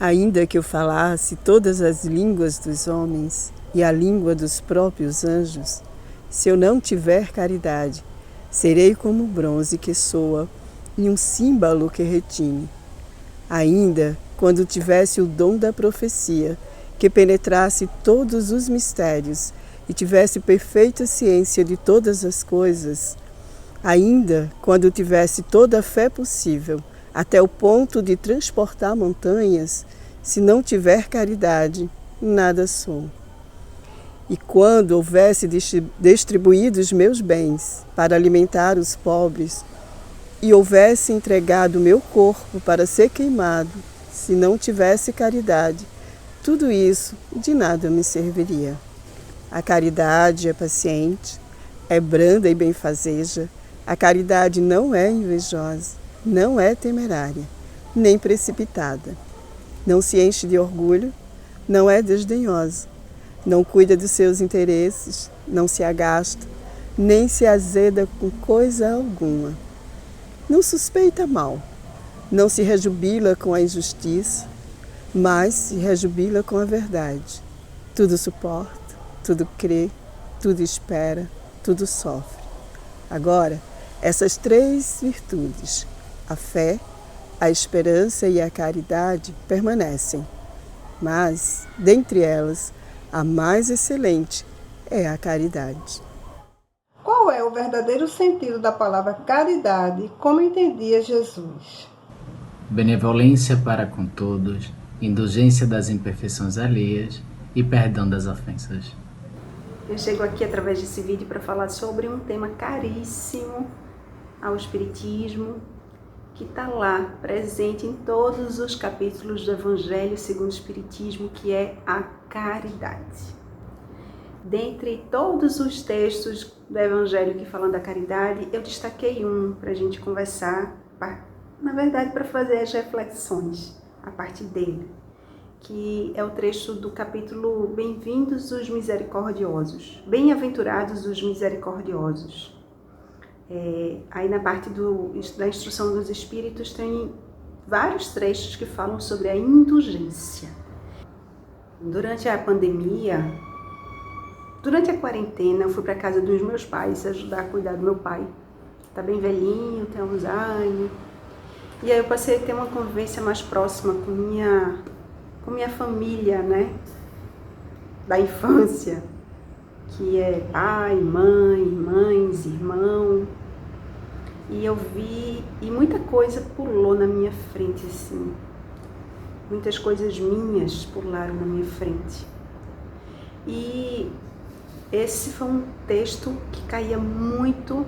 Ainda que eu falasse todas as línguas dos homens e a língua dos próprios anjos, se eu não tiver caridade, serei como o bronze que soa e um símbolo que retine. Ainda quando tivesse o dom da profecia, que penetrasse todos os mistérios e tivesse perfeita ciência de todas as coisas, ainda quando tivesse toda a fé possível, até o ponto de transportar montanhas, se não tiver caridade, nada sou. E quando houvesse distribuído os meus bens para alimentar os pobres, e houvesse entregado o meu corpo para ser queimado, se não tivesse caridade, tudo isso de nada me serviria. A caridade é paciente, é branda e benfazeja. A caridade não é invejosa, não é temerária, nem precipitada. Não se enche de orgulho, não é desdenhosa, não cuida dos seus interesses, não se agasta, nem se azeda com coisa alguma. Não suspeita mal, não se rejubila com a injustiça, mas se rejubila com a verdade. Tudo suporta, tudo crê, tudo espera, tudo sofre. Agora, essas três virtudes, a fé, a esperança e a caridade, permanecem. Mas, dentre elas, a mais excelente é a caridade. Qual é o verdadeiro sentido da palavra caridade, como entendia Jesus? Benevolência para com todos, indulgência das imperfeições alheias e perdão das ofensas. Eu chego aqui através desse vídeo para falar sobre um tema caríssimo ao Espiritismo, que está lá, presente em todos os capítulos do Evangelho segundo o Espiritismo, que é a caridade. Dentre todos os textos do Evangelho que falam da caridade, eu destaquei um para a gente conversar, na verdade para fazer as reflexões a partir dele, que é o trecho do capítulo Bem-vindos os misericordiosos, bem-aventurados os misericordiosos. Aí na parte da instrução dos espíritos tem vários trechos que falam sobre a indulgência. Durante a pandemia, durante a quarentena, eu fui para casa dos meus pais ajudar a cuidar do meu pai. Tá bem velhinho, tem Alzheimer. E aí eu passei a ter uma convivência mais próxima com minha família, né? Da infância, que é pai, mãe, irmãs, irmão. E eu vi, e muita coisa pulou na minha frente, assim. Muitas coisas minhas pularam na minha frente. E esse foi um texto que caía muito,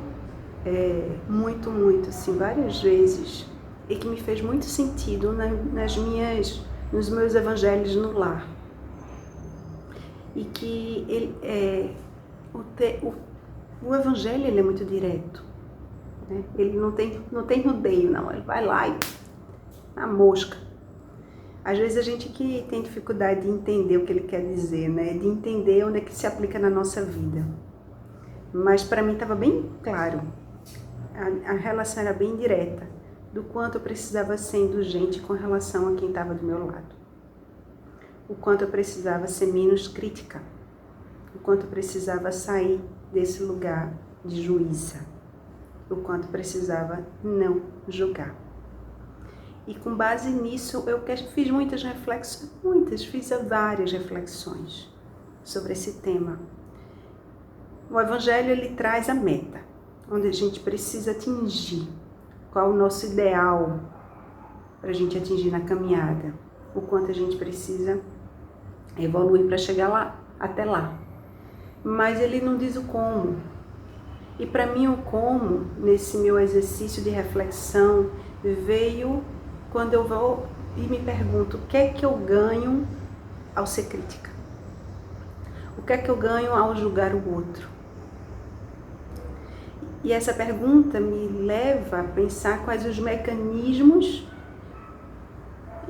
assim, várias vezes, e que me fez muito sentido nos meus evangelhos no lar. E que o evangelho ele é muito direto, né? Ele não tem rodeio, não. Ele vai lá e na mosca. Às vezes a gente que tem dificuldade de entender o que ele quer dizer, né? De entender onde é que se aplica na nossa vida. Mas para mim estava bem claro. A relação era bem direta do quanto eu precisava ser indulgente com relação a quem estava do meu lado. O quanto eu precisava ser menos crítica. O quanto eu precisava sair desse lugar de juíza. O quanto eu precisava não julgar. E com base nisso, eu fiz muitas reflexões, fiz várias reflexões sobre esse tema. O Evangelho, ele traz a meta, onde a gente precisa atingir, qual o nosso ideal para a gente atingir na caminhada, o quanto a gente precisa evoluir para chegar lá, até lá. Mas ele não diz o como. E para mim o como, nesse meu exercício de reflexão, veio quando eu vou e me pergunto o que é que eu ganho ao ser crítica? O que é que eu ganho ao julgar o outro? E essa pergunta me leva a pensar quais os mecanismos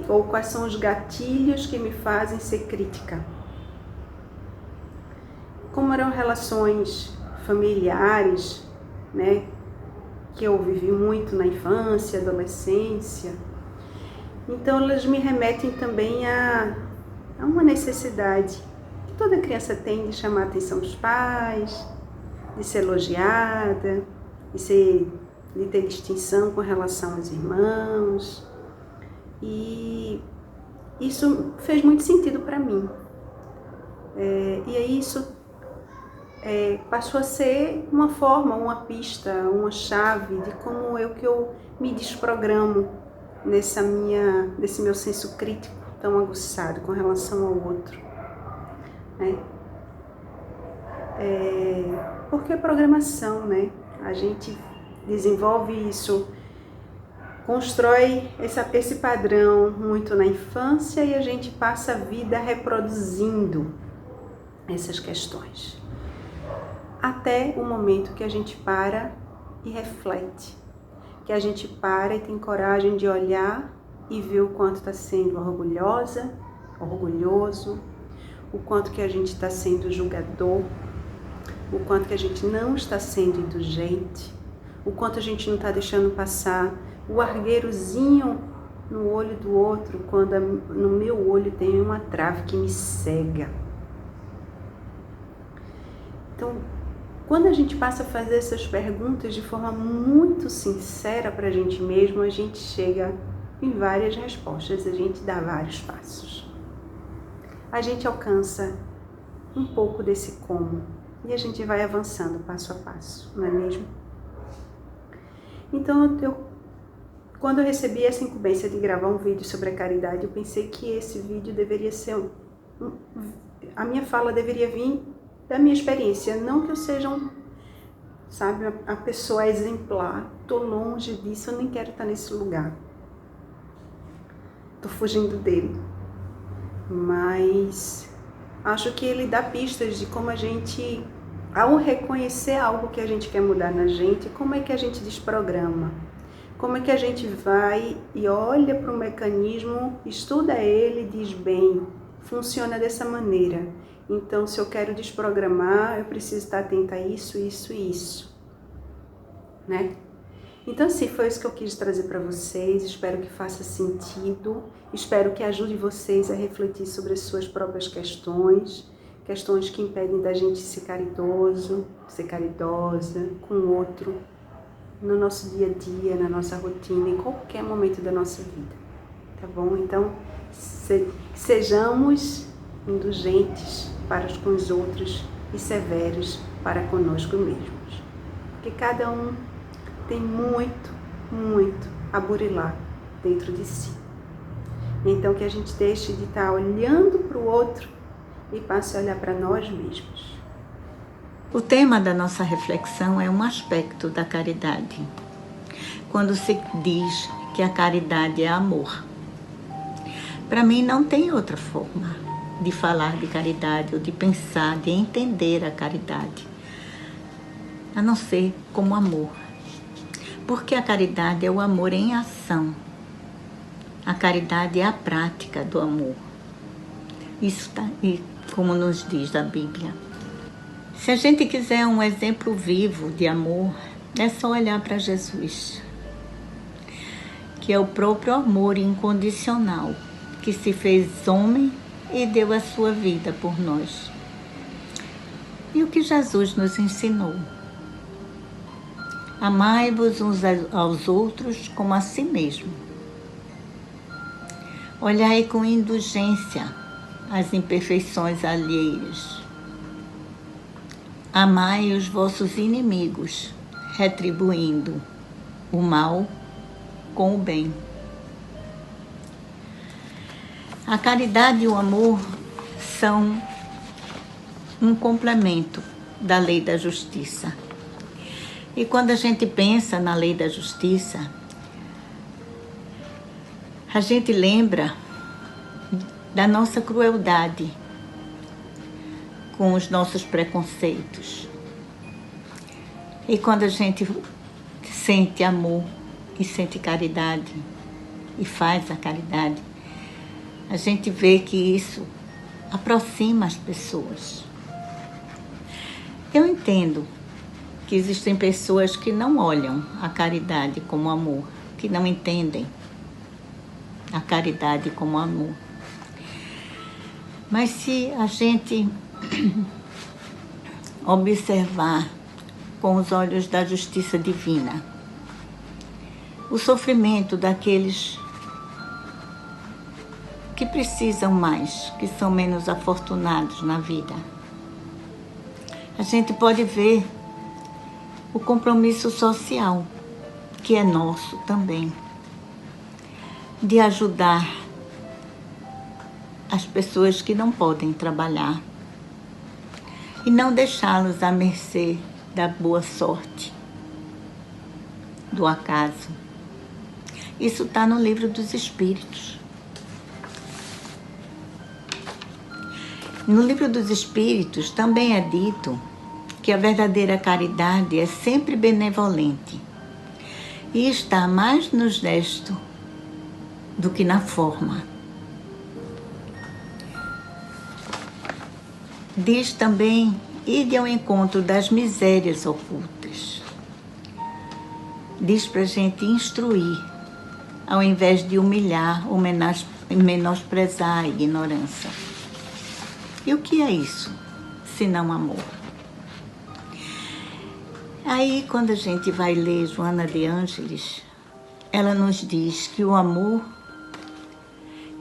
ou quais são os gatilhos que me fazem ser crítica. Como eram relações familiares, né, que eu vivi muito na infância, adolescência, Então elas me remetem também a uma necessidade que toda criança tem de chamar a atenção dos pais, de ser elogiada, de ter distinção com relação aos irmãos. E isso fez muito sentido para mim. E aí isso passou a ser uma forma, uma pista, uma chave de como que eu me desprogramo desse meu senso crítico tão aguçado com relação ao outro, né? Porque é programação, né? A gente desenvolve isso, constrói esse padrão muito na infância e a gente passa a vida reproduzindo essas questões. Até o momento que a gente para e reflete, que a gente para e tem coragem de olhar e ver o quanto está sendo orgulhosa, orgulhoso, o quanto que a gente está sendo julgador, o quanto que a gente não está sendo indulgente, o quanto a gente não está deixando passar o argueirozinho no olho do outro, quando no meu olho tem uma trave que me cega. Então, quando a gente passa a fazer essas perguntas de forma muito sincera para a gente mesmo, a gente chega em várias respostas, a gente dá vários passos. A gente alcança um pouco desse como e a gente vai avançando passo a passo, não é mesmo? Então, quando eu recebi essa incumbência de gravar um vídeo sobre a caridade, eu pensei que esse vídeo deveria ser... a minha fala deveria vir da minha experiência, não que eu seja a pessoa exemplar. Tô longe disso, eu nem quero estar nesse lugar. Tô fugindo dele. Mas acho que ele dá pistas de como a gente, ao reconhecer algo que a gente quer mudar na gente, como é que a gente desprograma. Como é que a gente vai e olha para o mecanismo, estuda ele e diz, bem, funciona dessa maneira. Então, se eu quero desprogramar, eu preciso estar atenta a isso, isso e isso, né? Então, assim, foi isso que eu quis trazer para vocês. Espero que faça sentido. Espero que ajude vocês a refletir sobre as suas próprias questões que impedem da gente ser caridoso, ser caridosa com o outro, no nosso dia a dia, na nossa rotina, em qualquer momento da nossa vida, tá bom? Então, sejamos indulgentes para com os outros e severos para conosco mesmos. Porque cada um tem muito, muito a burilar dentro de si. Então que a gente deixe de estar olhando para o outro e passe a olhar para nós mesmos. O tema da nossa reflexão é um aspecto da caridade. Quando se diz que a caridade é amor. Para mim não tem outra forma de falar de caridade ou de pensar, de entender a caridade, a não ser como amor. Porque a caridade é o amor em ação. A caridade é a prática do amor. Isso está, como nos diz a Bíblia. Se a gente quiser um exemplo vivo de amor, é só olhar para Jesus, que é o próprio amor incondicional, que se fez homem e deu a sua vida por nós. E o que Jesus nos ensinou? Amai-vos uns aos outros como a si mesmo. Olhai com indulgência as imperfeições alheias. Amai os vossos inimigos, retribuindo o mal com o bem. A caridade e o amor são um complemento da lei da justiça. E quando a gente pensa na lei da justiça, a gente lembra da nossa crueldade com os nossos preconceitos. E quando a gente sente amor e sente caridade e faz a caridade, a gente vê que isso aproxima as pessoas. Eu entendo que existem pessoas que não olham a caridade como amor, que não entendem. a caridade como amor. Mas se a gente observar com os olhos da justiça divina o sofrimento daqueles que precisam mais, que são menos afortunados na vida, a gente pode ver o compromisso social, que é nosso também, de ajudar as pessoas que não podem trabalhar e não deixá-los à mercê da boa sorte, do acaso. Isso está no Livro dos Espíritos. No Livro dos Espíritos também é dito que a verdadeira caridade é sempre benevolente e está mais no gesto do que na forma. Diz também: ide ao encontro das misérias ocultas. Diz para a gente instruir, ao invés de humilhar ou menosprezar a ignorância. E o que é isso, se não amor? Aí, quando a gente vai ler Joana de Ângeles, ela nos diz que o amor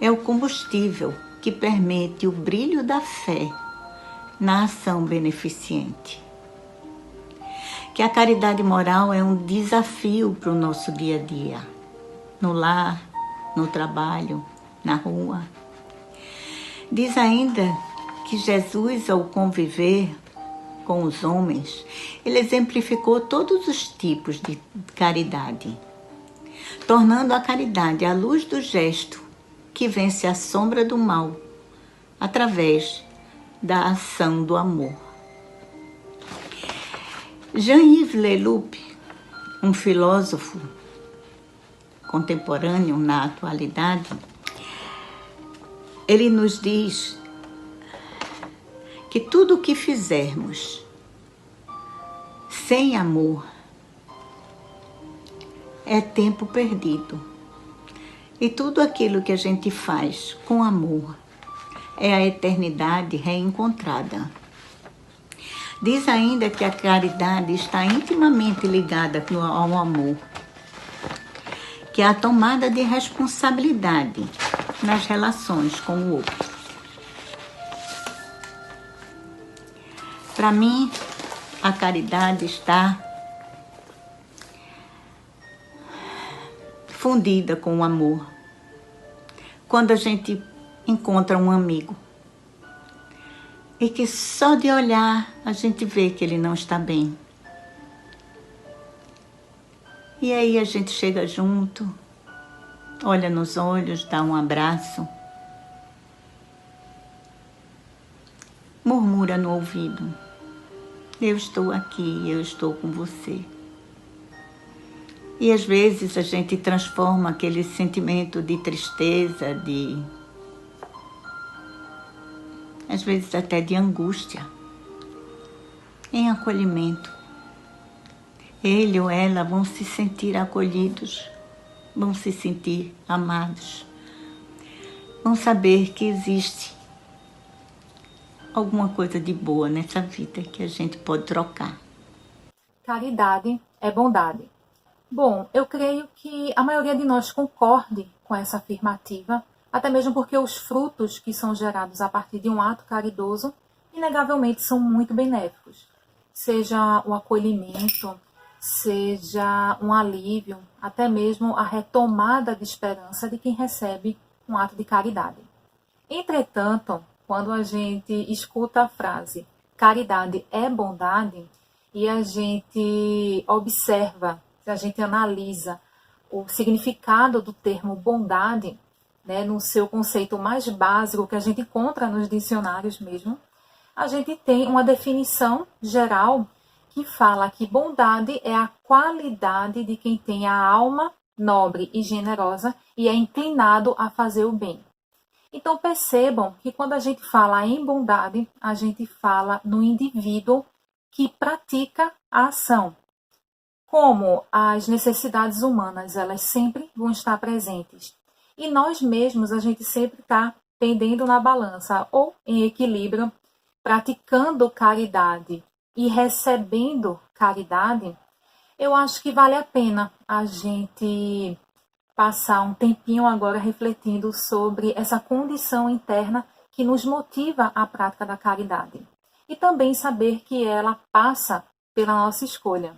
é o combustível que permite o brilho da fé na ação beneficente. Que a caridade moral é um desafio para o nosso dia a dia, no lar, no trabalho, na rua. Diz ainda que Jesus, ao conviver com os homens, ele exemplificou todos os tipos de caridade, tornando a caridade a luz do gesto que vence a sombra do mal através da ação do amor. Jean-Yves Leloup, um filósofo contemporâneo na atualidade, ele nos diz que tudo o que fizermos sem amor é tempo perdido. E tudo aquilo que a gente faz com amor é a eternidade reencontrada. Diz ainda que a caridade está intimamente ligada ao amor, que é a tomada de responsabilidade nas relações com o outro. Para mim, a caridade está fundida com o amor. Quando a gente encontra um amigo e que só de olhar a gente vê que ele não está bem. E aí a gente chega junto, olha nos olhos, dá um abraço, murmura no ouvido: eu estou aqui, eu estou com você. E às vezes a gente transforma aquele sentimento de tristeza, às vezes até de angústia, em acolhimento. Ele ou ela vão se sentir acolhidos, vão se sentir amados, vão saber que existe alguma coisa de boa nessa vida que a gente pode trocar. Caridade é bondade. Bom, eu creio que a maioria de nós concorde com essa afirmativa, até mesmo porque os frutos que são gerados a partir de um ato caridoso, inegavelmente são muito benéficos. Seja o acolhimento, seja um alívio, até mesmo a retomada de esperança de quem recebe um ato de caridade. Entretanto, quando a gente escuta a frase caridade é bondade e a gente observa, a gente analisa o significado do termo bondade, né, no seu conceito mais básico que a gente encontra nos dicionários mesmo, a gente tem uma definição geral que fala que bondade é a qualidade de quem tem a alma nobre e generosa e é inclinado a fazer o bem. Então percebam que quando a gente fala em bondade, a gente fala no indivíduo que pratica a ação. Como as necessidades humanas, elas sempre vão estar presentes. E nós mesmos, a gente sempre está pendendo na balança ou em equilíbrio, praticando caridade e recebendo caridade. Eu acho que vale a pena a gente passar um tempinho agora refletindo sobre essa condição interna que nos motiva à prática da caridade. E também saber que ela passa pela nossa escolha.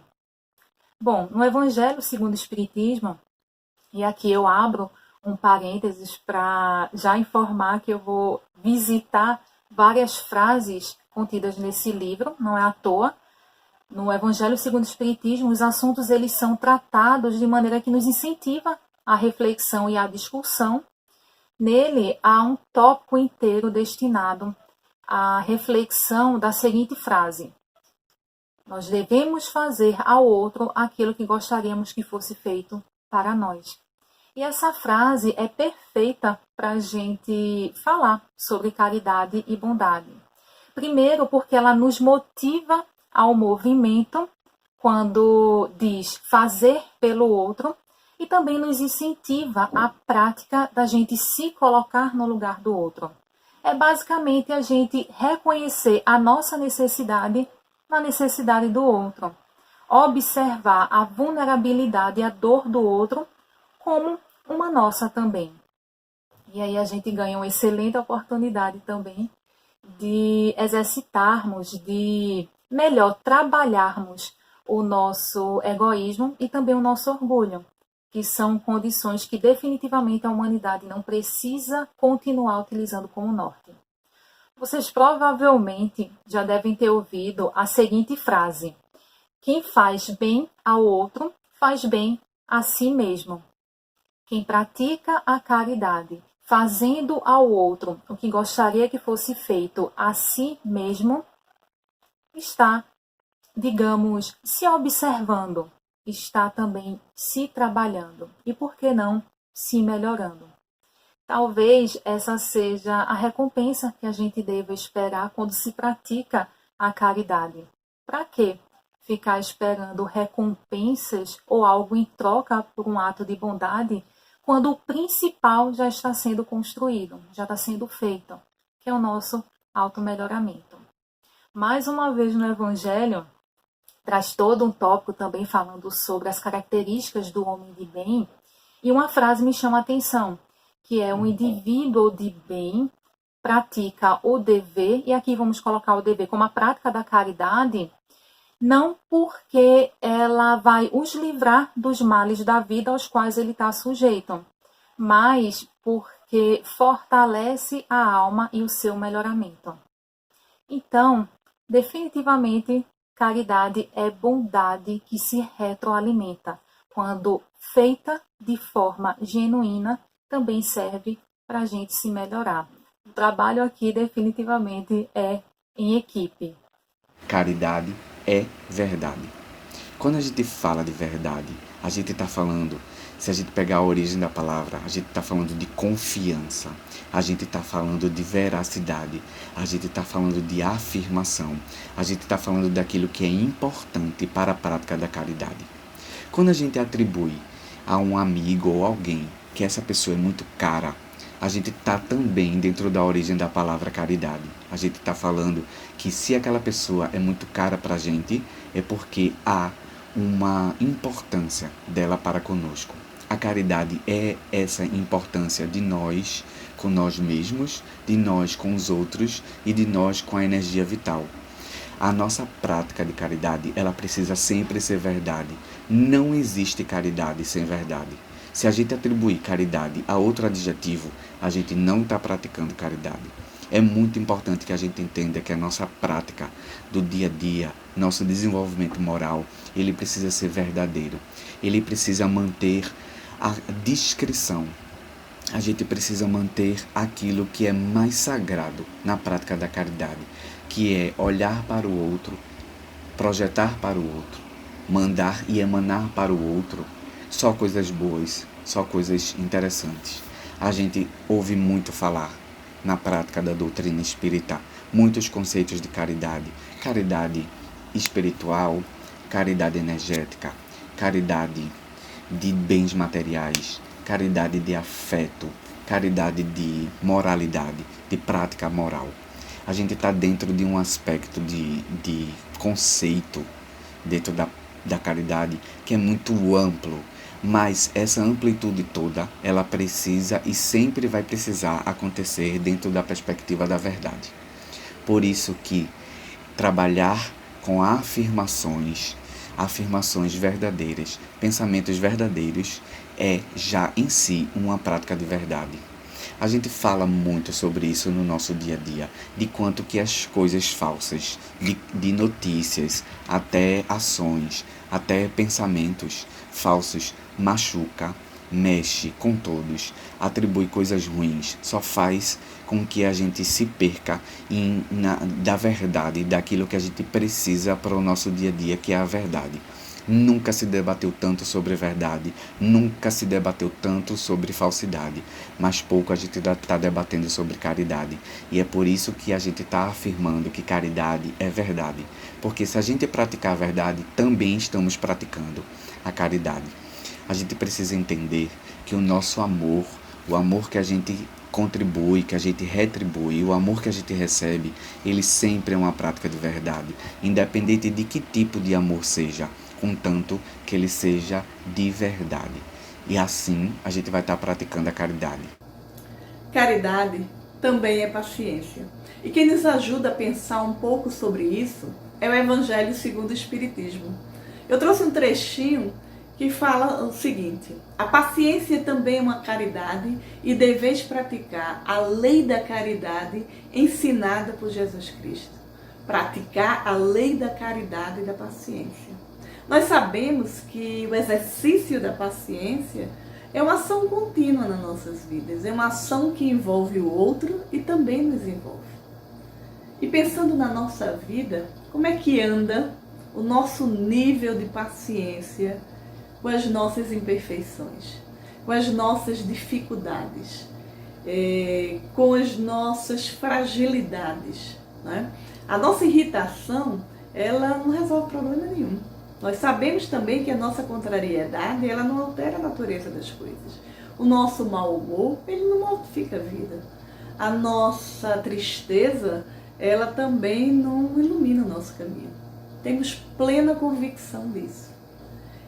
Bom, no Evangelho segundo o Espiritismo, e aqui eu abro um parênteses para já informar que eu vou visitar várias frases contidas nesse livro, não é à toa. No Evangelho segundo o Espiritismo, os assuntos eles são tratados de maneira que nos incentiva a reflexão e a discussão. Nele há um tópico inteiro destinado à reflexão da seguinte frase: nós devemos fazer ao outro aquilo que gostaríamos que fosse feito para nós. E essa frase é perfeita para a gente falar sobre caridade e bondade. Primeiro, porque ela nos motiva ao movimento, quando diz fazer pelo outro, e também nos incentiva à prática da gente se colocar no lugar do outro. É basicamente a gente reconhecer a nossa necessidade na necessidade do outro, observar a vulnerabilidade e a dor do outro como uma nossa também. E aí a gente ganha uma excelente oportunidade também de exercitarmos, de melhor trabalharmos o nosso egoísmo e também o nosso orgulho, que são condições que definitivamente a humanidade não precisa continuar utilizando como norte. Vocês provavelmente já devem ter ouvido a seguinte frase: quem faz bem ao outro, faz bem a si mesmo. Quem pratica a caridade, fazendo ao outro o que gostaria que fosse feito a si mesmo, está, digamos, se observando, está também se trabalhando e, por que não, se melhorando. Talvez essa seja a recompensa que a gente deva esperar quando se pratica a caridade. Para quê? Ficar esperando recompensas ou algo em troca por um ato de bondade, quando o principal já está sendo construído, já está sendo feito, que é o nosso automelhoramento. Mais uma vez no Evangelho, traz todo um tópico também falando sobre as características do homem de bem, e uma frase me chama a atenção, que é um indivíduo de bem pratica o dever, e aqui vamos colocar o dever como a prática da caridade, não porque ela vai os livrar dos males da vida aos quais ele está sujeito, mas porque fortalece a alma e o seu melhoramento. Então, definitivamente, caridade é bondade que se retroalimenta. Quando feita de forma genuína, também serve para a gente se melhorar. O trabalho aqui definitivamente é em equipe. Caridade é verdade. Quando a gente fala de verdade, a gente está falando, se a gente pegar a origem da palavra, a gente está falando de confiança, a gente está falando de veracidade, a gente está falando de afirmação, a gente está falando daquilo que é importante para a prática da caridade. Quando a gente atribui a um amigo ou alguém que essa pessoa é muito cara, a gente está também dentro da origem da palavra caridade. A gente está falando que se aquela pessoa é muito cara para a gente, é porque há uma importância dela para conosco. A caridade é essa importância de nós com nós mesmos, de nós com os outros e de nós com a energia vital. A nossa prática de caridade, ela precisa sempre ser verdade. Não existe caridade sem verdade. Se a gente atribuir caridade a outro adjetivo, a gente não está praticando caridade. É muito importante que a gente entenda que a nossa prática do dia a dia, nosso desenvolvimento moral, ele precisa ser verdadeiro. Ele precisa manter a discrição. A gente precisa manter aquilo que é mais sagrado na prática da caridade, que é olhar para o outro, projetar para o outro, mandar e emanar para o outro só coisas boas, só coisas interessantes. A gente ouve muito falar na prática da doutrina espírita, muitos conceitos de caridade, caridade espiritual, caridade energética, caridade de bens materiais, caridade de afeto, caridade de moralidade, de prática moral. A gente está dentro de um aspecto de conceito dentro da caridade que é muito amplo, mas essa amplitude toda, ela precisa e sempre vai precisar acontecer dentro da perspectiva da verdade. Por isso que trabalhar com afirmações verdadeiras, pensamentos verdadeiros, é já em si uma prática de verdade. A gente fala muito sobre isso no nosso dia a dia, de quanto que as coisas falsas, de notícias, até ações, até pensamentos falsos, machuca, mexe com todos, atribui coisas ruins, só faz com que a gente se perca da verdade, daquilo que a gente precisa para o nosso dia a dia, que é a verdade. Nunca se debateu tanto sobre verdade, nunca se debateu tanto sobre falsidade, mas pouco a gente está debatendo sobre caridade. E é por isso que a gente está afirmando que caridade é verdade. Porque se a gente praticar a verdade, também estamos praticando a caridade. A gente precisa entender que o nosso amor, o amor que a gente contribui, que a gente retribui, o amor que a gente recebe, ele sempre é uma prática de verdade, independente de que tipo de amor seja, contanto que ele seja de verdade. E assim a gente vai estar praticando a caridade. Caridade também é paciência. E quem nos ajuda a pensar um pouco sobre isso é o Evangelho segundo o Espiritismo. Eu trouxe um trechinho que fala o seguinte: a paciência também é uma caridade e deveis praticar a lei da caridade ensinada por Jesus Cristo. Praticar a lei da caridade e da paciência. Nós sabemos que o exercício da paciência é uma ação contínua nas nossas vidas, é uma ação que envolve o outro e também nos envolve. E pensando na nossa vida, como é que anda o nosso nível de paciência com as nossas imperfeições, com as nossas dificuldades, com as nossas fragilidades, né? A nossa irritação, ela não resolve problema nenhum. Nós sabemos também que a nossa contrariedade, ela não altera a natureza das coisas. O nosso mau humor, ele não modifica a vida. A nossa tristeza, ela também não ilumina o nosso caminho. Temos plena convicção disso.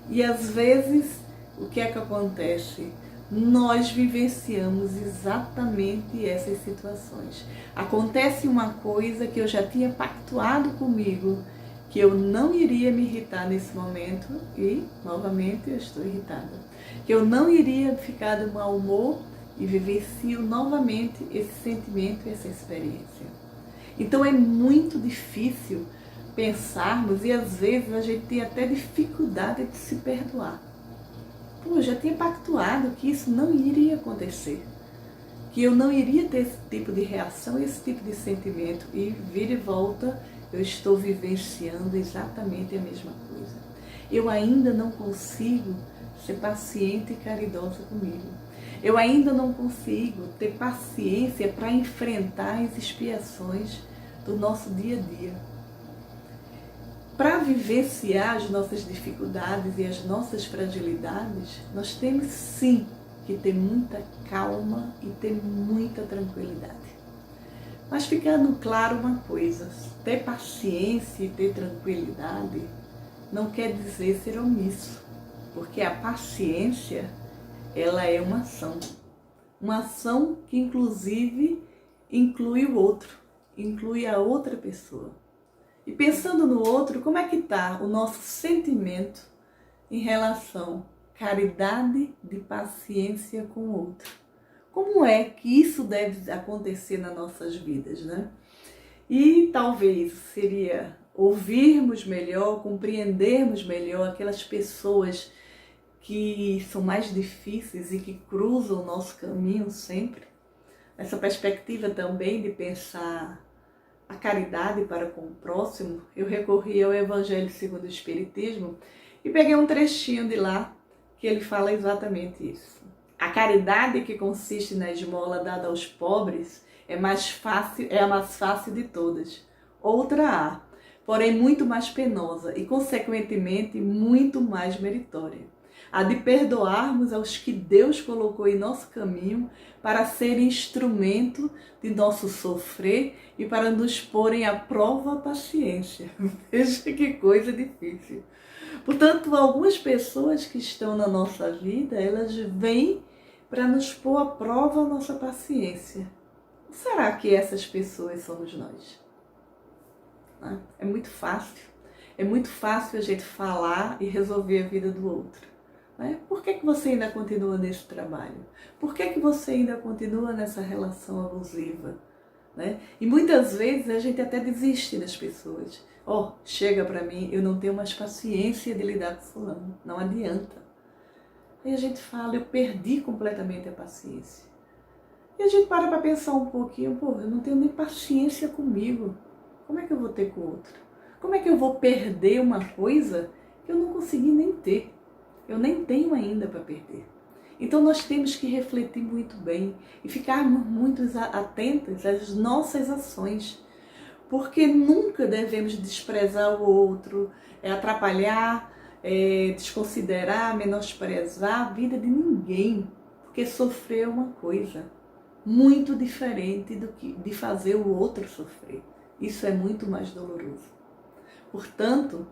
E às vezes, o que é que acontece? Nós vivenciamos exatamente essas situações. Acontece uma coisa que eu já tinha pactuado comigo, que eu não iria me irritar nesse momento e, novamente, eu estou irritada. Que eu não iria ficar de mau humor e vivencio novamente esse sentimento e essa experiência. Então é muito difícil pensarmos e às vezes a gente tem até dificuldade de se perdoar. Pô, eu já tinha pactuado que isso não iria acontecer, que eu não iria ter esse tipo de reação, esse tipo de sentimento, e vira e volta eu estou vivenciando exatamente a mesma coisa. Eu ainda não consigo ser paciente e caridosa comigo. Eu ainda não consigo ter paciência para enfrentar as expiações do nosso dia a dia. Para vivenciar as nossas dificuldades e as nossas fragilidades, nós temos sim que ter muita calma e ter muita tranquilidade. Mas ficando claro uma coisa, ter paciência e ter tranquilidade não quer dizer ser omisso, porque a paciência, ela é uma ação que inclusive inclui o outro, inclui a outra pessoa. E pensando no outro, como é que está o nosso sentimento em relação à caridade de paciência com o outro? Como é que isso deve acontecer nas nossas vidas, né? E talvez seria ouvirmos melhor, compreendermos melhor aquelas pessoas que são mais difíceis e que cruzam o nosso caminho sempre. Essa perspectiva também de pensar a caridade para com o próximo, eu recorri ao Evangelho segundo o Espiritismo e peguei um trechinho de lá que ele fala exatamente isso. A caridade que consiste na esmola dada aos pobres é a mais fácil de todas. Outra há, porém muito mais penosa e, consequentemente, muito mais meritória. a de perdoarmos aos que Deus colocou em nosso caminho para serem instrumento de nosso sofrer e para nos porem à prova a paciência. Veja que coisa difícil. Portanto, algumas pessoas que estão na nossa vida, elas vêm para nos pôr à prova a nossa paciência. Será que essas pessoas somos nós? É muito fácil. É muito fácil a gente falar e resolver a vida do outro. Por que você ainda continua nesse trabalho? Por que você ainda continua nessa relação abusiva? E muitas vezes a gente até desiste das pessoas. Chega para mim, eu não tenho mais paciência de lidar com fulano. Não adianta. Aí a gente fala, eu perdi completamente a paciência. E a gente para pensar um pouquinho, eu não tenho nem paciência comigo. Como é que eu vou ter com o outro? Como é que eu vou perder uma coisa que eu não consegui nem ter? Eu nem tenho ainda para perder. Então nós temos que refletir muito bem e ficarmos muito atentos às nossas ações, porque nunca devemos desprezar o outro, atrapalhar, desconsiderar, menosprezar a vida de ninguém, porque sofrer é uma coisa muito diferente do que de fazer o outro sofrer. Isso é muito mais doloroso. Portanto,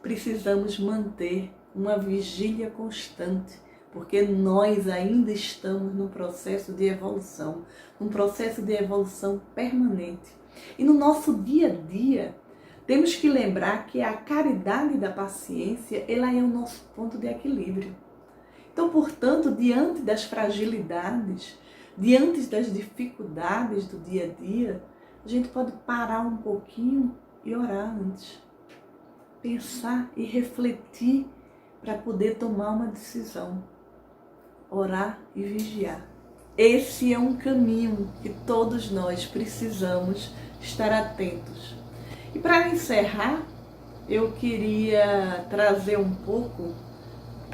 precisamos manter uma vigília constante, porque nós ainda estamos num processo de evolução, permanente. E no nosso dia a dia, temos que lembrar que a caridade da paciência, ela é o nosso ponto de equilíbrio. Então, portanto, diante das fragilidades, diante das dificuldades do dia a dia, a gente pode parar um pouquinho e orar antes. Pensar e refletir para poder tomar uma decisão. Orar e vigiar. Esse é um caminho que todos nós precisamos estar atentos. E para encerrar, eu queria trazer um pouco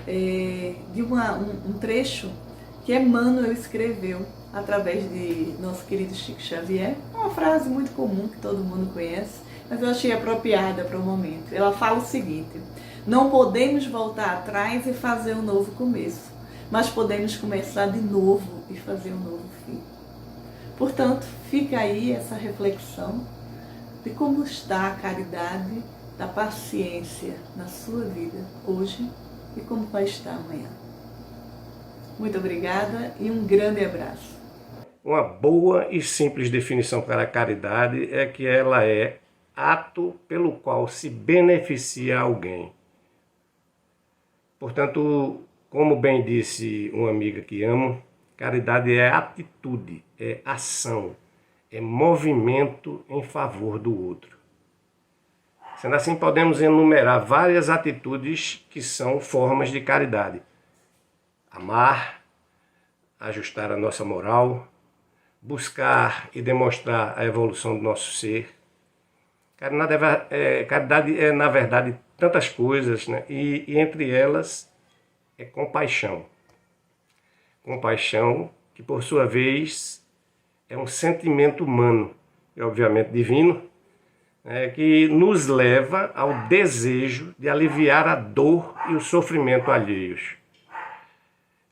de um trecho que Emmanuel escreveu através de nosso querido Chico Xavier. É uma frase muito comum que todo mundo conhece, mas eu achei apropriada para o momento. Ela fala o seguinte: não podemos voltar atrás e fazer um novo começo, mas podemos começar de novo e fazer um novo fim. Portanto, fica aí essa reflexão de como está a caridade da paciência na sua vida hoje e como vai estar amanhã. Muito obrigada e um grande abraço. Uma boa e simples definição para a caridade é que ela é ato pelo qual se beneficia alguém. Portanto, como bem disse uma amiga que amo, caridade é atitude, é ação, é movimento em favor do outro. Sendo assim, podemos enumerar várias atitudes que são formas de caridade. Amar, ajustar a nossa moral, buscar e demonstrar a evolução do nosso ser. Caridade é, na verdade, tantas coisas, né? E entre elas é compaixão. Compaixão que, por sua vez, é um sentimento humano e, obviamente, divino, que nos leva ao desejo de aliviar a dor e o sofrimento alheios.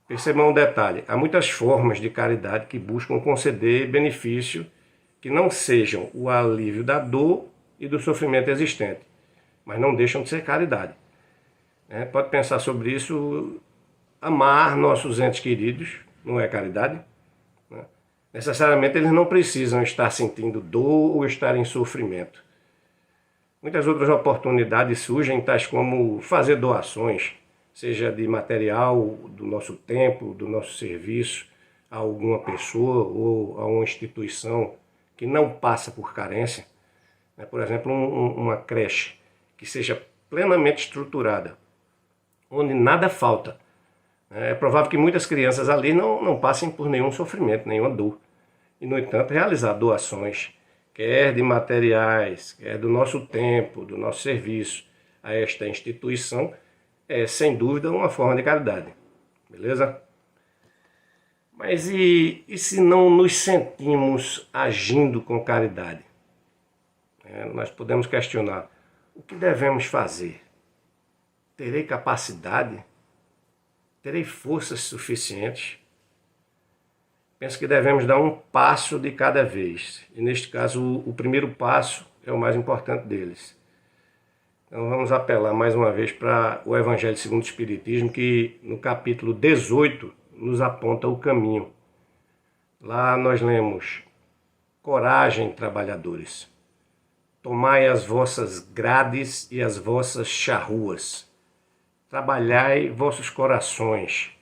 Percebam um detalhe: há muitas formas de caridade que buscam conceder benefício que não sejam o alívio da dor e do sofrimento existente, mas não deixam de ser caridade. Pode pensar sobre isso. Amar nossos entes queridos não é caridade? Necessariamente eles não precisam estar sentindo dor ou estar em sofrimento. Muitas outras oportunidades surgem, tais como fazer doações, seja de material, do nosso tempo, do nosso serviço, a alguma pessoa ou a uma instituição que não passa por carência. Por exemplo, uma creche que seja plenamente estruturada, onde nada falta. É provável que muitas crianças ali não passem por nenhum sofrimento, nenhuma dor. E, no entanto, realizar doações, quer de materiais, quer do nosso tempo, do nosso serviço a esta instituição, é, sem dúvida, uma forma de caridade. Beleza? Mas e se não nos sentimos agindo com caridade? Nós podemos questionar: o que devemos fazer? Terei capacidade? terei forças suficientes? Penso que devemos dar um passo de cada vez. E neste caso, o primeiro passo é o mais importante deles. Então vamos apelar mais uma vez para o Evangelho segundo o Espiritismo, que no capítulo 18 nos aponta o caminho. Lá nós lemos: coragem, trabalhadores, tomai as vossas grades e as vossas charruas, trabalhai vossos corações,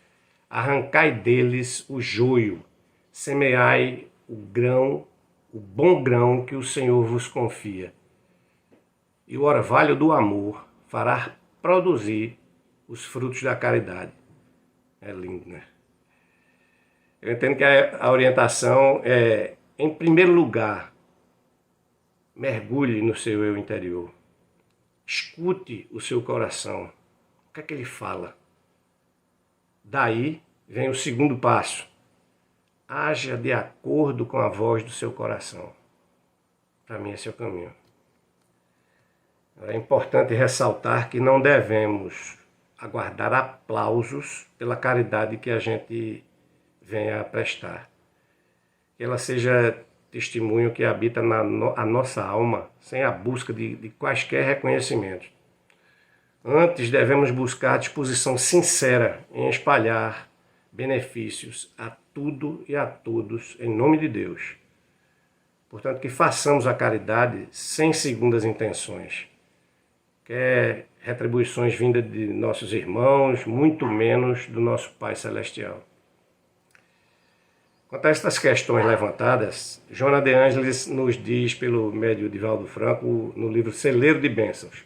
arrancai deles o joio, semeai o grão, o bom grão que o Senhor vos confia. E o orvalho do amor fará produzir os frutos da caridade. É lindo, né? Eu entendo que a orientação é, em primeiro lugar, mergulhe no seu eu interior. Escute o seu coração. O que é que ele fala? Daí vem o segundo passo. Haja de acordo com a voz do seu coração. Para mim, esse é o caminho. É importante ressaltar que não devemos aguardar aplausos pela caridade que a gente venha a prestar. Que ela seja testemunho que habita a nossa alma, sem a busca de quaisquer reconhecimentos. Antes, devemos buscar a disposição sincera em espalhar benefícios a tudo e a todos, em nome de Deus. Portanto, que façamos a caridade sem segundas intenções. Quer retribuições vindas de nossos irmãos, muito menos do nosso Pai Celestial. Quanto a estas questões levantadas, Joana de Ângeles nos diz, pelo médium Divaldo Franco, no livro Celeiro de Bênçãos,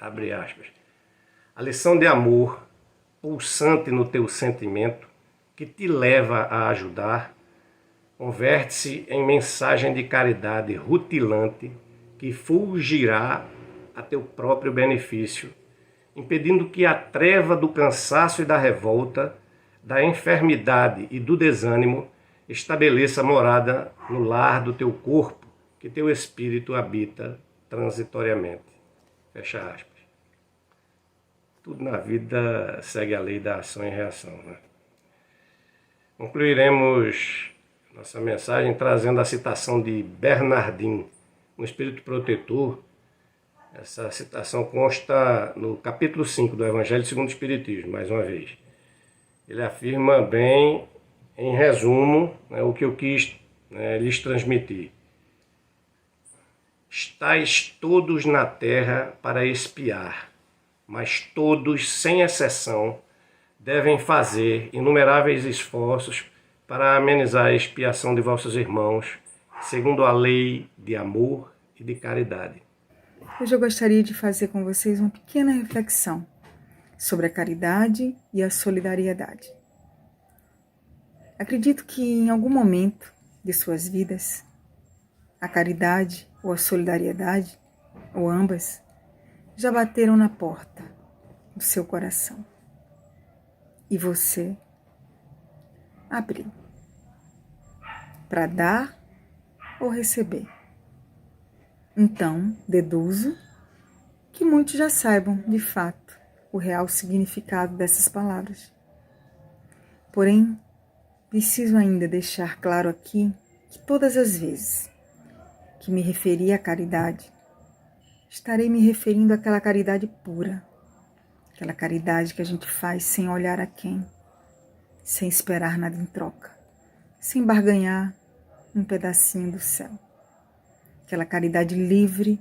abre aspas, a lição de amor pulsante no teu sentimento, que te leva a ajudar, converte-se em mensagem de caridade rutilante que fulgirá a teu próprio benefício, impedindo que a treva do cansaço e da revolta, da enfermidade e do desânimo estabeleça morada no lar do teu corpo, que teu espírito habita transitoriamente. Fecha aspas. Tudo na vida segue a lei da ação e reação, né? Concluiremos nossa mensagem trazendo a citação de Bernardin, um espírito protetor. Essa citação consta no capítulo 5 do Evangelho segundo o Espiritismo, mais uma vez. Ele afirma bem, em resumo, o que eu quis lhes transmitir. Estais todos na terra para expiar, mas todos, sem exceção, devem fazer inumeráveis esforços para amenizar a expiação de vossos irmãos, segundo a lei de amor e de caridade. Hoje eu gostaria de fazer com vocês uma pequena reflexão sobre a caridade e a solidariedade. Acredito que em algum momento de suas vidas, a caridade ou a solidariedade, ou ambas, já bateram na porta do seu coração. E você abriu para dar ou receber. Então, deduzo que muitos já saibam, de fato, o real significado dessas palavras. Porém, preciso ainda deixar claro aqui que todas as vezes que me referi à caridade, estarei me referindo àquela caridade pura, aquela caridade que a gente faz sem olhar a quem, sem esperar nada em troca, sem barganhar um pedacinho do céu. Aquela caridade livre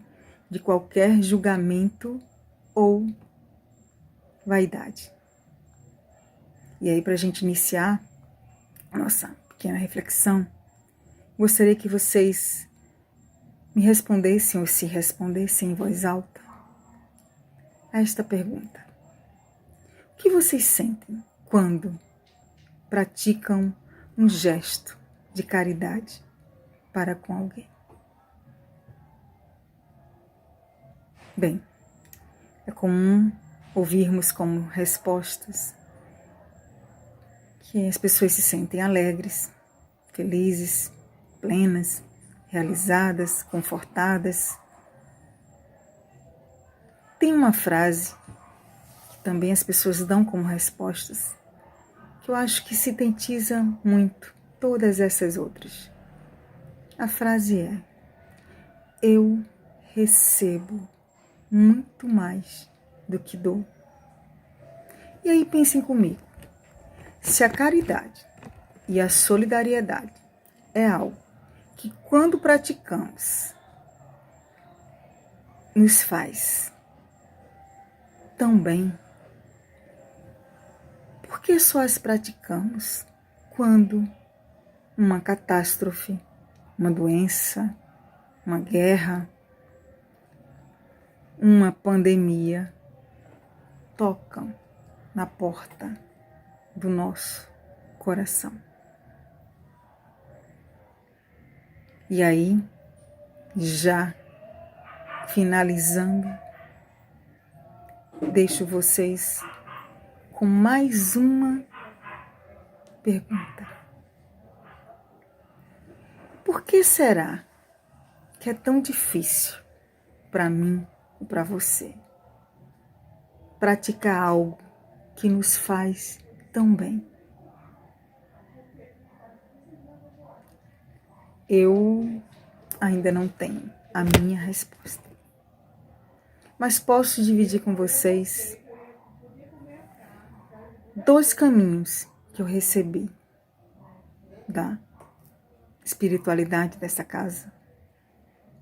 de qualquer julgamento ou vaidade. E aí, para a gente iniciar a nossa pequena reflexão, gostaria que vocês me respondessem ou se respondessem em voz alta a esta pergunta. O que vocês sentem quando praticam um gesto de caridade para com alguém? Bem, é comum ouvirmos como respostas que as pessoas se sentem alegres, felizes, plenas, realizadas, confortadas. Tem uma frase que também as pessoas dão como respostas, que eu acho que sintetiza muito todas essas outras. A frase é: eu recebo muito mais do que dou. E aí pensem comigo, se a caridade e a solidariedade é algo que, quando praticamos, nos faz tão bem, por que só as praticamos quando uma catástrofe, uma doença, uma guerra, uma pandemia tocam na porta do nosso coração? E aí, já finalizando, deixo vocês com mais uma pergunta. Por que será que é tão difícil para mim e para você praticar algo que nos faz tão bem? Eu ainda não tenho a minha resposta, mas posso dividir com vocês 2 caminhos que eu recebi da espiritualidade dessa casa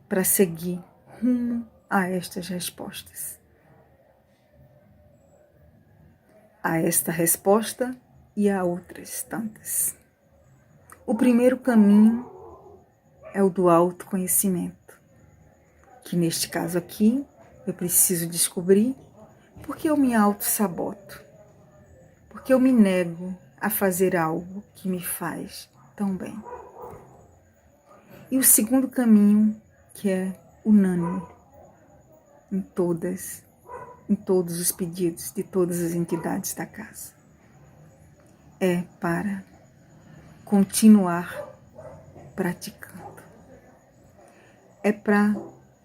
para seguir rumo a estas respostas. A esta resposta e a outras tantas. O primeiro caminho é o do autoconhecimento, que neste caso aqui eu preciso descobrir porque eu me auto-saboto, porque eu me nego a fazer algo que me faz tão bem. E o segundo caminho, que é unânime em todos os pedidos de todas as entidades da casa, é para continuar praticando. É para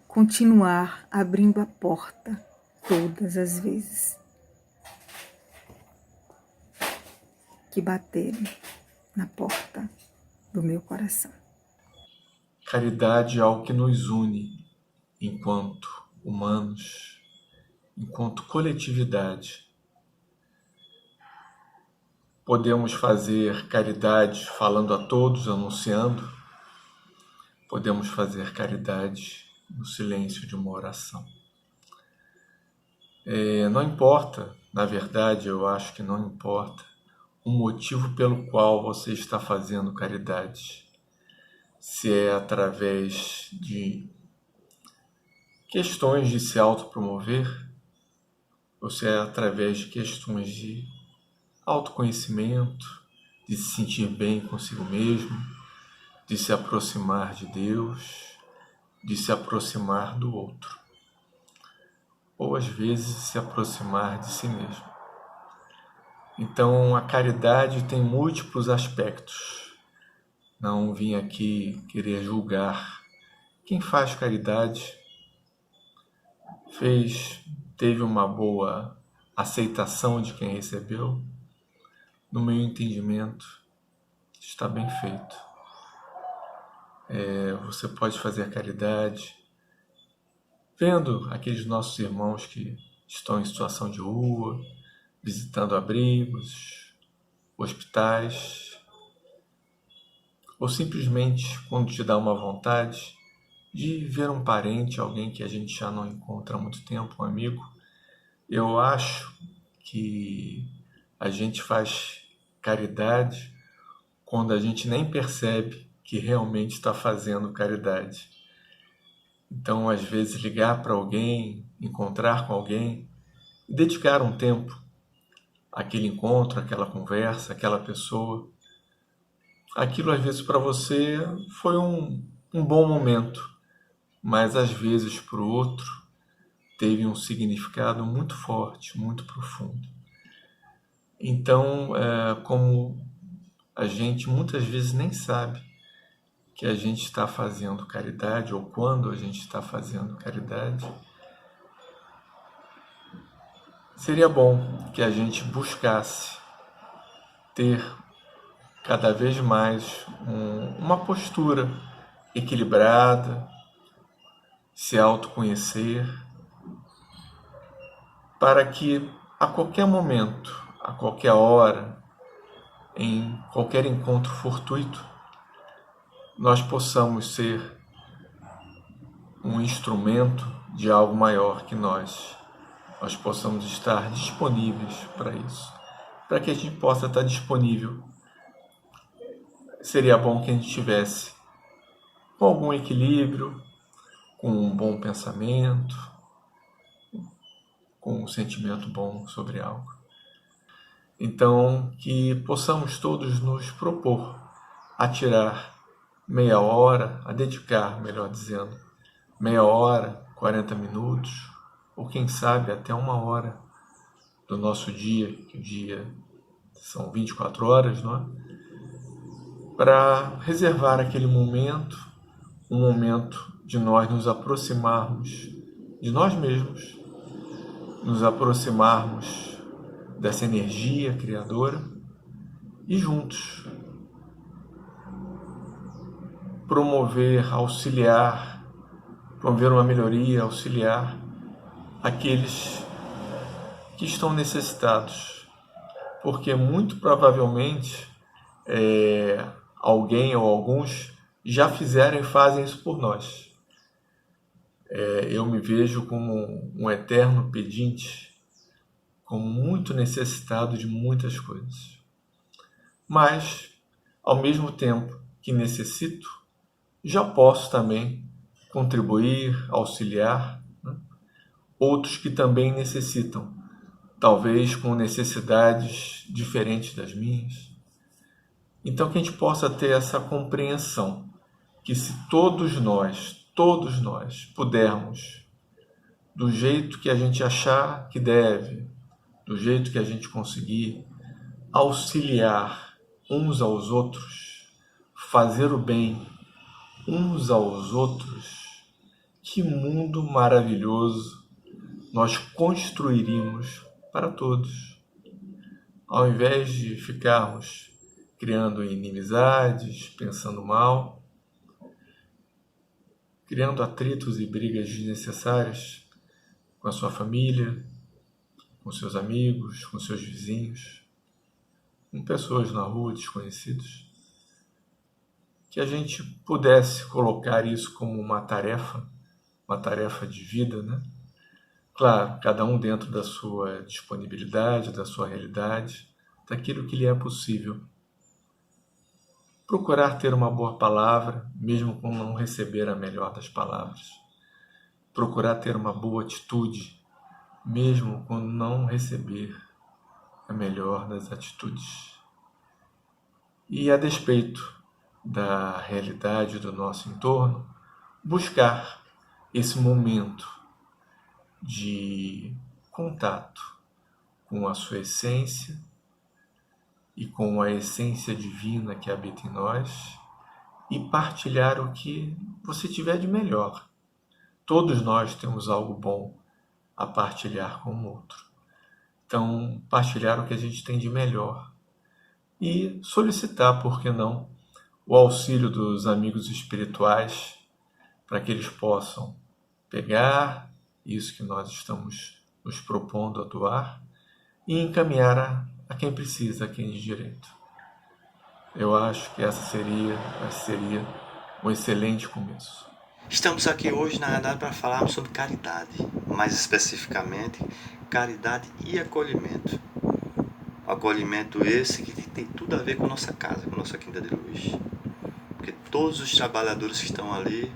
continuar abrindo a porta todas as vezes que baterem na porta do meu coração. Caridade é algo que nos une enquanto humanos, enquanto coletividade. Podemos fazer caridade falando a todos, anunciando. Podemos fazer caridade no silêncio de uma oração. Não importa, na verdade, eu acho que não importa o motivo pelo qual você está fazendo caridade. Se é através de questões de se autopromover, ou se é através de questões de autoconhecimento, de se sentir bem consigo mesmo, de se aproximar de Deus, de se aproximar do outro, ou às vezes se aproximar de si mesmo. Então a caridade tem múltiplos aspectos. Não vim aqui querer julgar quem faz caridade, teve uma boa aceitação de quem recebeu. No meu entendimento, está bem feito. Você pode fazer caridade vendo aqueles nossos irmãos que estão em situação de rua, visitando abrigos, hospitais, ou simplesmente quando te dá uma vontade de ver um parente, alguém que a gente já não encontra há muito tempo, um amigo. Eu acho que a gente faz caridade quando a gente nem percebe que realmente está fazendo caridade. Então, às vezes, ligar para alguém, encontrar com alguém, e dedicar um tempo àquele encontro, àquela conversa, àquela pessoa. Aquilo, às vezes, para você foi um bom momento, mas, às vezes, para o outro, teve um significado muito forte, muito profundo. Então, como a gente muitas vezes nem sabe que a gente está fazendo caridade, ou quando a gente está fazendo caridade, seria bom que a gente buscasse ter cada vez mais uma postura equilibrada, se autoconhecer, para que a qualquer momento, a qualquer hora, em qualquer encontro fortuito, nós possamos ser um instrumento de algo maior que nós possamos estar disponíveis para isso. Para que a gente possa estar disponível, seria bom que a gente tivesse com algum equilíbrio, com um bom pensamento, com um sentimento bom sobre algo. Então, que possamos todos nos propor a tirar meia hora, a dedicar, melhor dizendo, meia hora, 40 minutos, ou quem sabe até uma hora do nosso dia, que o dia são 24 horas, não é? Para reservar aquele momento, um momento de nós nos aproximarmos de nós mesmos, nos aproximarmos dessa energia criadora e juntos promover, auxiliar, promover uma melhoria, auxiliar aqueles que estão necessitados, porque muito provavelmente alguém ou alguns já fizeram e fazem isso por nós. Eu me vejo como um eterno pedinte, como muito necessitado de muitas coisas. Mas, ao mesmo tempo que necessito, já posso também contribuir, auxiliar, né? Outros que também necessitam, talvez com necessidades diferentes das minhas. Então, que a gente possa ter essa compreensão que se todos nós pudermos, do jeito que a gente achar que deve, do jeito que a gente conseguir, auxiliar uns aos outros, fazer o bem uns aos outros, que mundo maravilhoso nós construiríamos para todos. Ao invés de ficarmos criando inimizades, pensando mal, criando atritos e brigas desnecessárias com a sua família, com seus amigos, com seus vizinhos, com pessoas na rua, desconhecidos, que a gente pudesse colocar isso como uma tarefa de vida, né? Claro, cada um dentro da sua disponibilidade, da sua realidade, daquilo que lhe é possível. Procurar ter uma boa palavra, mesmo com não receber a melhor das palavras. Procurar ter uma boa atitude, mesmo com não receber a melhor das atitudes. E a despeito da realidade do nosso entorno, buscar esse momento de contato com a sua essência e com a essência divina que habita em nós e partilhar o que você tiver de melhor. Todos nós temos algo bom a partilhar com o outro. Então, partilhar o que a gente tem de melhor e solicitar, por que não, o auxílio dos amigos espirituais para que eles possam pegar isso que nós estamos nos propondo a doar e encaminhar a quem precisa, a quem de direito. Eu acho que esse seria um excelente começo. Estamos aqui hoje, na verdade, para falarmos sobre caridade, mais especificamente, caridade e acolhimento. Acolhimento esse que tem tudo a ver com a nossa casa, com a nossa quinta de luz. Porque todos os trabalhadores que estão ali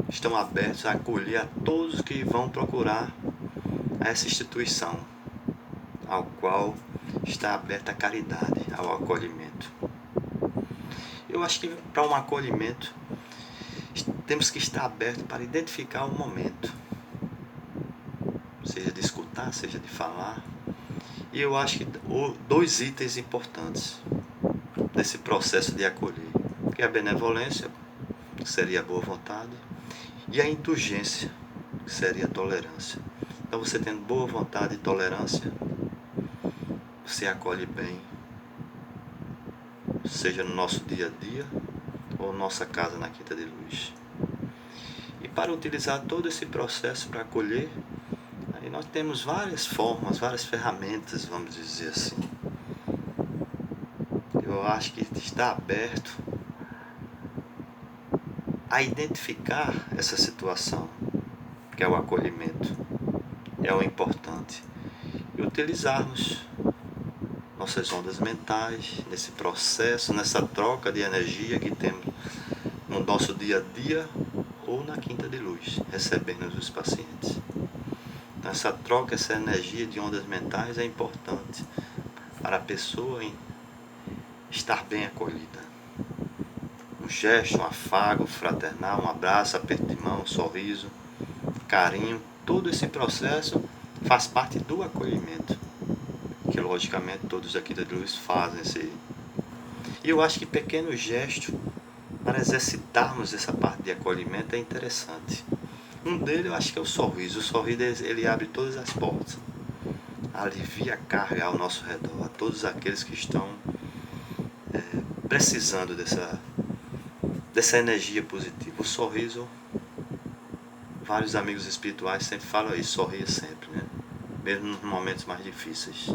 estão abertos a acolher a todos que vão procurar essa instituição, ao qual está aberta a caridade, ao acolhimento. Eu acho que para um acolhimento temos que estar abertos para identificar o momento, seja de escutar, seja de falar. E eu acho que dois itens importantes desse processo de acolher, que é a benevolência, que seria a boa vontade, e a indulgência, que seria a tolerância. Então você tendo boa vontade e tolerância, você acolhe bem, seja no nosso dia a dia ou nossa casa na Quinta de Luz. E para utilizar todo esse processo para acolher, aí nós temos várias formas, várias ferramentas, vamos dizer assim. Eu acho que está aberto a identificar essa situação, que é o acolhimento, é o importante, e utilizarmos nossas ondas mentais nesse processo, nessa troca de energia que temos no nosso dia a dia ou na Quinta de Luz, recebendo os pacientes. Então, essa troca, essa energia de ondas mentais é importante para a pessoa estar bem acolhida. Um gesto, um afago fraternal, um abraço, aperto de mão, um sorriso, carinho, todo esse processo faz parte do acolhimento, que logicamente todos aqui da Luz fazem esse. E eu acho que pequenos gestos para exercitarmos essa parte de acolhimento é interessante. Um deles eu acho que é o sorriso. O sorriso ele abre todas as portas, alivia a carga ao nosso redor, a todos aqueles que estão precisando dessa energia positiva. O sorriso, vários amigos espirituais sempre falam isso, sorria sempre, né? Mesmo nos momentos mais difíceis.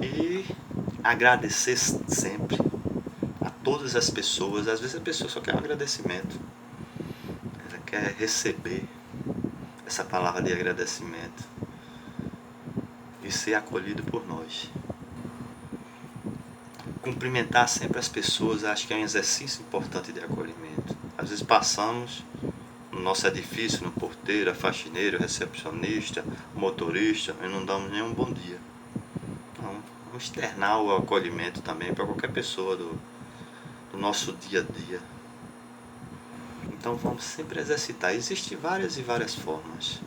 E agradecer sempre a todas as pessoas. Às vezes a pessoa só quer um agradecimento, ela quer receber essa palavra de agradecimento e ser acolhido por nós. Cumprimentar sempre as pessoas, acho que é um exercício importante de acolhimento. Às vezes passamos no nosso edifício, no porteiro, faxineiro, recepcionista, motorista, e não damos nenhum bom dia. Então, vamos externar o acolhimento também para qualquer pessoa do nosso dia a dia. Então vamos sempre exercitar. Existem várias e várias formas,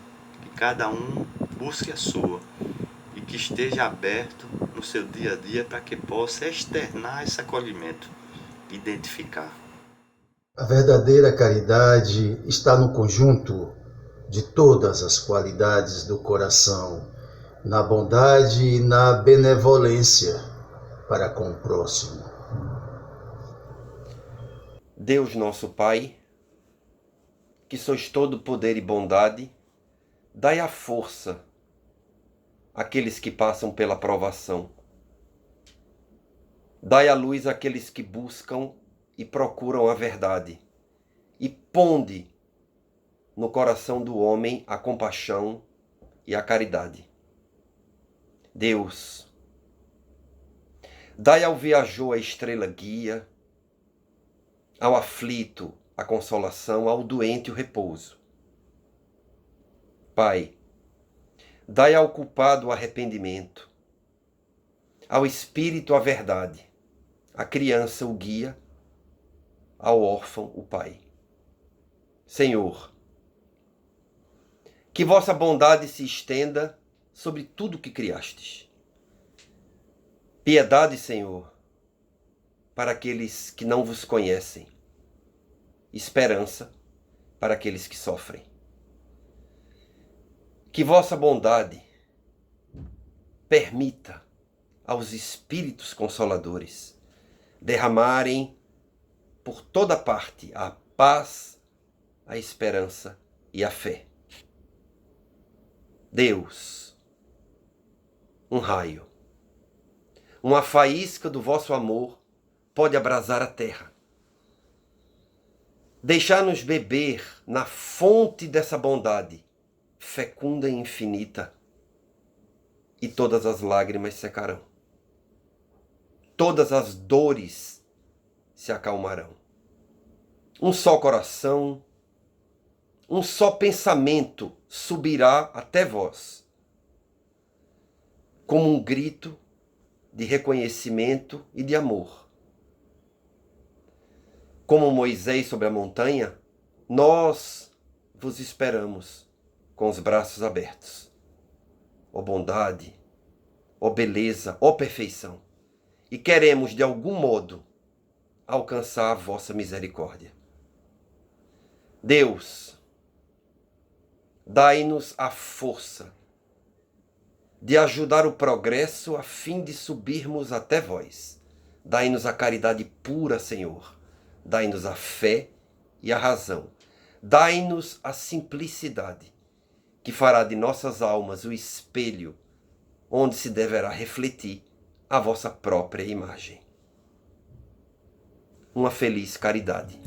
que cada um busque a sua e que esteja aberto no seu dia a dia para que possa externar esse acolhimento, identificar. A verdadeira caridade está no conjunto de todas as qualidades do coração, na bondade e na benevolência para com o próximo. Deus nosso Pai, que sois todo poder e bondade, dai a força àqueles que passam pela provação. Dai a luz àqueles que buscam e procuram a verdade, e ponde no coração do homem a compaixão e a caridade. Deus, dai ao viajor a estrela guia, ao aflito a consolação, ao doente o repouso. Pai, dai ao culpado o arrependimento, ao espírito a verdade, à criança o guia, ao órfão o pai. Senhor, que vossa bondade se estenda sobre tudo que criastes. Piedade, Senhor, para aqueles que não vos conhecem. Esperança para aqueles que sofrem. Que vossa bondade permita aos espíritos consoladores derramarem por toda parte a paz, a esperança e a fé. Deus, um raio, uma faísca do vosso amor pode abrasar a terra. Deixar-nos beber na fonte dessa bondade, fecunda e infinita, e todas as lágrimas secarão. Todas as dores se acalmarão. Um só coração, um só pensamento subirá até vós, como um grito de reconhecimento e de amor. Como Moisés sobre a montanha, nós vos esperamos com os braços abertos. Ó bondade, ó beleza, ó perfeição, e queremos de algum modo alcançar a vossa misericórdia. Deus, Dai-nos a força de ajudar o progresso a fim de subirmos até vós. Dai-nos a caridade pura, Senhor. Dai-nos a fé e a razão. Dai-nos a simplicidade, que fará de nossas almas o espelho onde se deverá refletir a vossa própria imagem. Uma feliz caridade.